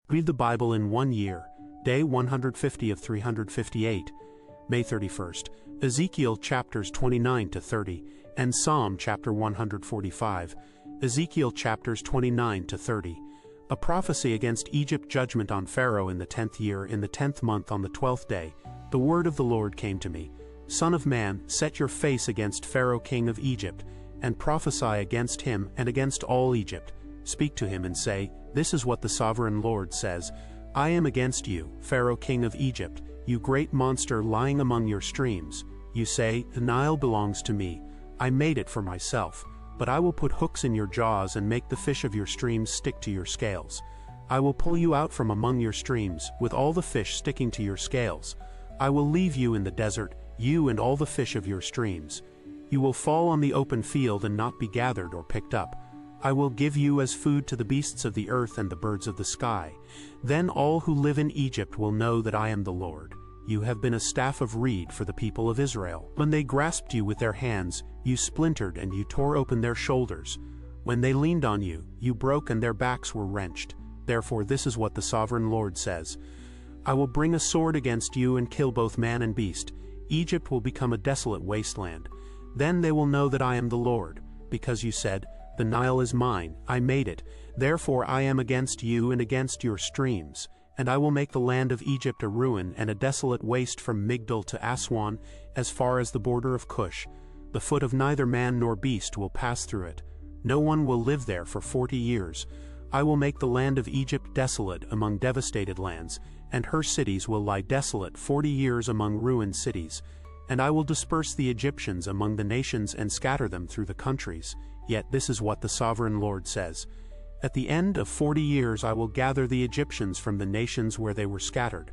Read the Bible in 1 year, day 150 of 358, May 31st, Ezekiel chapters 29 to 30, and Psalm chapter 145, Ezekiel chapters 29 to 30. A prophecy against Egypt. Judgment on Pharaoh in the 10th year, in the 10th month, on the 12th day. The word of the Lord came to me. Son of man, set your face against Pharaoh king of Egypt, and prophesy against him and against all Egypt. Speak to him and say, This is what the sovereign Lord says. I am against you, Pharaoh king of Egypt, you great monster lying among your streams. You say, The Nile belongs to me. I made it for myself. But I will put hooks in your jaws and make the fish of your streams stick to your scales. I will pull you out from among your streams, with all the fish sticking to your scales. I will leave you in the desert, you and all the fish of your streams. You will fall on the open field and not be gathered or picked up. I will give you as food to the beasts of the earth and the birds of the sky. Then all who live in Egypt will know that I am the Lord. You have been a staff of reed for the people of Israel. When they grasped you with their hands, you splintered and you tore open their shoulders. When they leaned on you, you broke and their backs were wrenched. Therefore this is what the sovereign Lord says. I will bring a sword against you and kill both man and beast. Egypt will become a desolate wasteland. Then they will know that I am the Lord, because you said, The Nile is mine, I made it. Therefore I am against you and against your streams. And I will make the land of Egypt a ruin and a desolate waste from Migdol to Aswan, as far as the border of Cush. The foot of neither man nor beast will pass through it. No one will live there for 40 years. I will make the land of Egypt desolate among devastated lands, and her cities will lie desolate 40 years among ruined cities. And I will disperse the Egyptians among the nations and scatter them through the countries. Yet this is what the sovereign Lord says. At the end of 40 years I will gather the Egyptians from the nations where they were scattered.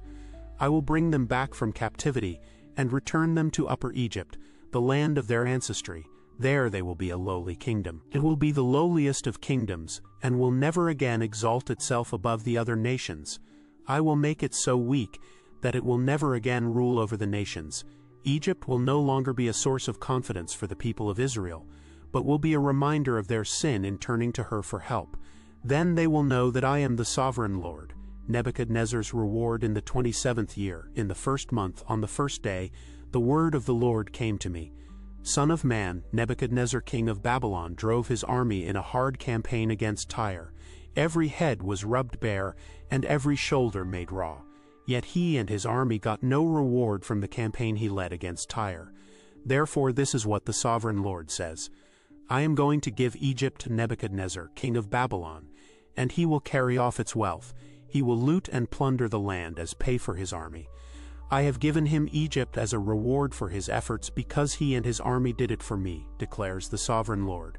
I will bring them back from captivity, and return them to Upper Egypt, the land of their ancestry. There they will be a lowly kingdom. It will be the lowliest of kingdoms, and will never again exalt itself above the other nations. I will make it so weak that it will never again rule over the nations. Egypt will no longer be a source of confidence for the people of Israel, but will be a reminder of their sin in turning to her for help. Then they will know that I am the sovereign Lord. Nebuchadnezzar's reward in the 27th year, in the 1st month, on the 1st day, the word of the Lord came to me. Son of man, Nebuchadnezzar king of Babylon drove his army in a hard campaign against Tyre. Every head was rubbed bare, and every shoulder made raw. Yet he and his army got no reward from the campaign he led against Tyre. Therefore this is what the sovereign Lord says. I am going to give Egypt to Nebuchadnezzar, king of Babylon, and he will carry off its wealth. He will loot and plunder the land as pay for his army. I have given him Egypt as a reward for his efforts because he and his army did it for me, declares the sovereign Lord.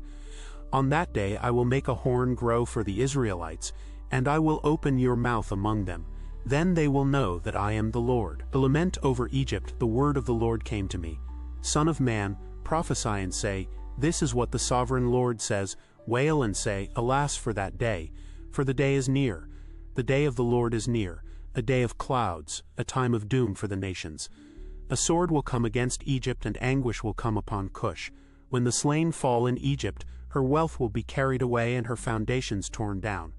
On that day I will make a horn grow for the Israelites, and I will open your mouth among them. Then they will know that I am the Lord. To lament over Egypt, the word of the Lord came to me. Son of man, prophesy and say, This is what the sovereign Lord says. Wail and say, Alas for that day, for the day is near. The day of the Lord is near, a day of clouds, a time of doom for the nations. A sword will come against Egypt, and anguish will come upon Cush. When the slain fall in Egypt, her wealth will be carried away and her foundations torn down.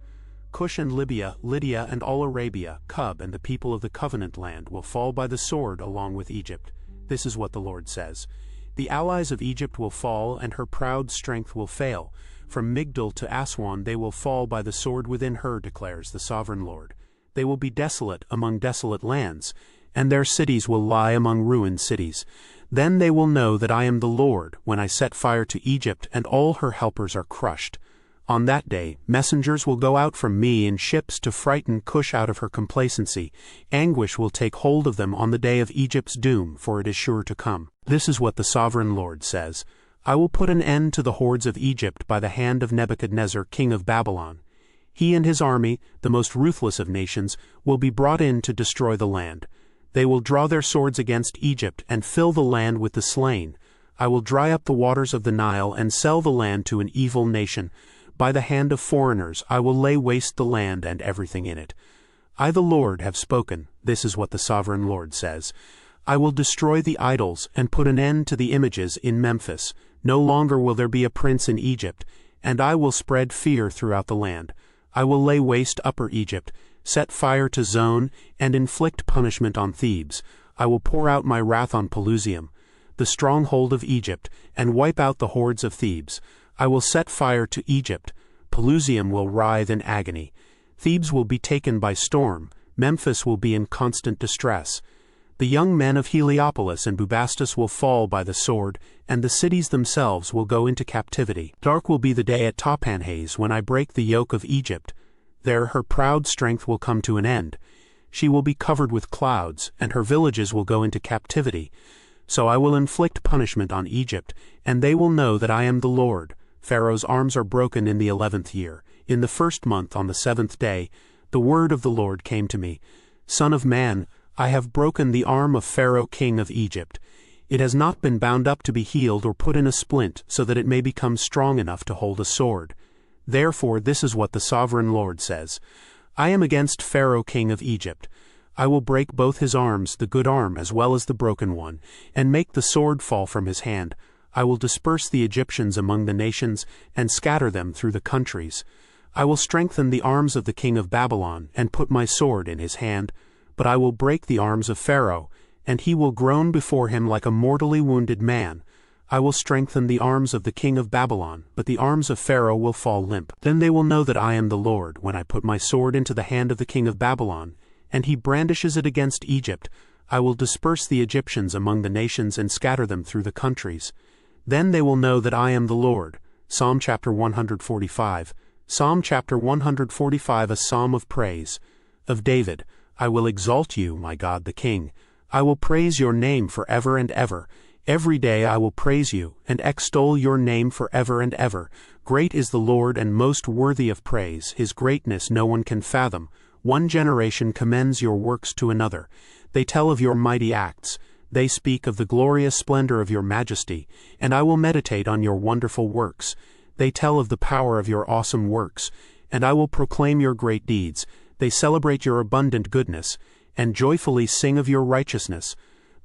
Cush and Libya, Lydia and all Arabia, Cub and the people of the covenant land will fall by the sword along with Egypt. This is what the Lord says. The allies of Egypt will fall, and her proud strength will fail. From Migdol to Aswan they will fall by the sword within her, declares the sovereign Lord. They will be desolate among desolate lands, and their cities will lie among ruined cities. Then they will know that I am the Lord, when I set fire to Egypt, and all her helpers are crushed. On that day, messengers will go out from me in ships to frighten Cush out of her complacency. Anguish will take hold of them on the day of Egypt's doom, for it is sure to come. This is what the sovereign Lord says. I will put an end to the hordes of Egypt by the hand of Nebuchadnezzar, king of Babylon. He and his army, the most ruthless of nations, will be brought in to destroy the land. They will draw their swords against Egypt and fill the land with the slain. I will dry up the waters of the Nile and sell the land to an evil nation. By the hand of foreigners I will lay waste the land and everything in it. I the Lord have spoken. This is what the sovereign Lord says. I will destroy the idols and put an end to the images in Memphis. No longer will there be a prince in Egypt, and I will spread fear throughout the land. I will lay waste Upper Egypt. set fire to Zone, and inflict punishment on Thebes. I will pour out my wrath on Pelusium, the stronghold of Egypt, and wipe out the hordes of Thebes. I will set fire to Egypt. Pelusium will writhe in agony. Thebes will be taken by storm. Memphis will be in constant distress. The young men of Heliopolis and Bubastis will fall by the sword, and the cities themselves will go into captivity. Dark will be the day at Tahpanhes when I break the yoke of Egypt. There her proud strength will come to an end. She will be covered with clouds, and her villages will go into captivity. So I will inflict punishment on Egypt, and they will know that I am the Lord. Pharaoh's arms are broken in the 11th year. In the 1st month, on the 7th day, the word of the Lord came to me. Son of man, I have broken the arm of Pharaoh king of Egypt. It has not been bound up to be healed or put in a splint, so that it may become strong enough to hold a sword. Therefore this is what the sovereign Lord says. I am against Pharaoh king of Egypt. I will break both his arms, the good arm as well as the broken one, and make the sword fall from his hand. I will disperse the Egyptians among the nations, and scatter them through the countries. I will strengthen the arms of the king of Babylon, and put my sword in his hand. But I will break the arms of Pharaoh, and he will groan before him like a mortally wounded man. I will strengthen the arms of the king of Babylon, but the arms of Pharaoh will fall limp. Then they will know that I am the Lord, when I put my sword into the hand of the king of Babylon, and he brandishes it against Egypt. I will disperse the Egyptians among the nations and scatter them through the countries. Then they will know that I am the Lord. Psalm chapter 145. Psalm chapter 145, a psalm of praise. Of David. I will exalt you, my God the King. I will praise your name forever and ever. Every day I will praise you, and extol your name forever and ever. Great is the Lord and most worthy of praise. His greatness no one can fathom. One generation commends your works to another. They tell of your mighty acts. They speak of the glorious splendor of your majesty, and I will meditate on your wonderful works. They tell of the power of your awesome works, and I will proclaim your great deeds. They celebrate your abundant goodness, and joyfully sing of your righteousness.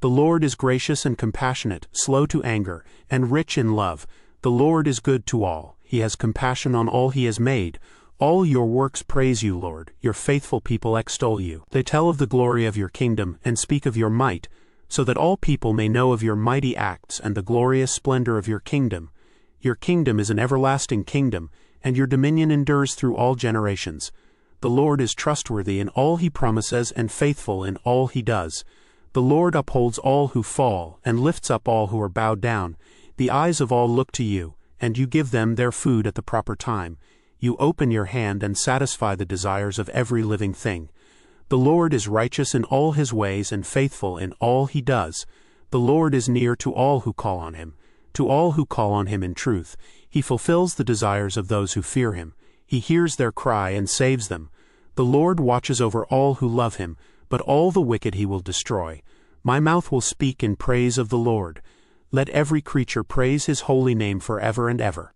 The Lord is gracious and compassionate, slow to anger, and rich in love. The Lord is good to all. He has compassion on all he has made. All your works praise you, Lord. Your faithful people extol you. They tell of the glory of your kingdom, and speak of your might, so that all people may know of your mighty acts and the glorious splendor of your kingdom. Your kingdom is an everlasting kingdom, and your dominion endures through all generations. The Lord is trustworthy in all he promises and faithful in all he does. The Lord upholds all who fall, and lifts up all who are bowed down. The eyes of all look to you, and you give them their food at the proper time. You open your hand and satisfy the desires of every living thing. The Lord is righteous in all his ways and faithful in all he does. The Lord is near to all who call on him, to all who call on him in truth. He fulfills the desires of those who fear him. He hears their cry and saves them. The Lord watches over all who love him, but all the wicked he will destroy. My mouth will speak in praise of the Lord. Let every creature praise his holy name forever and ever.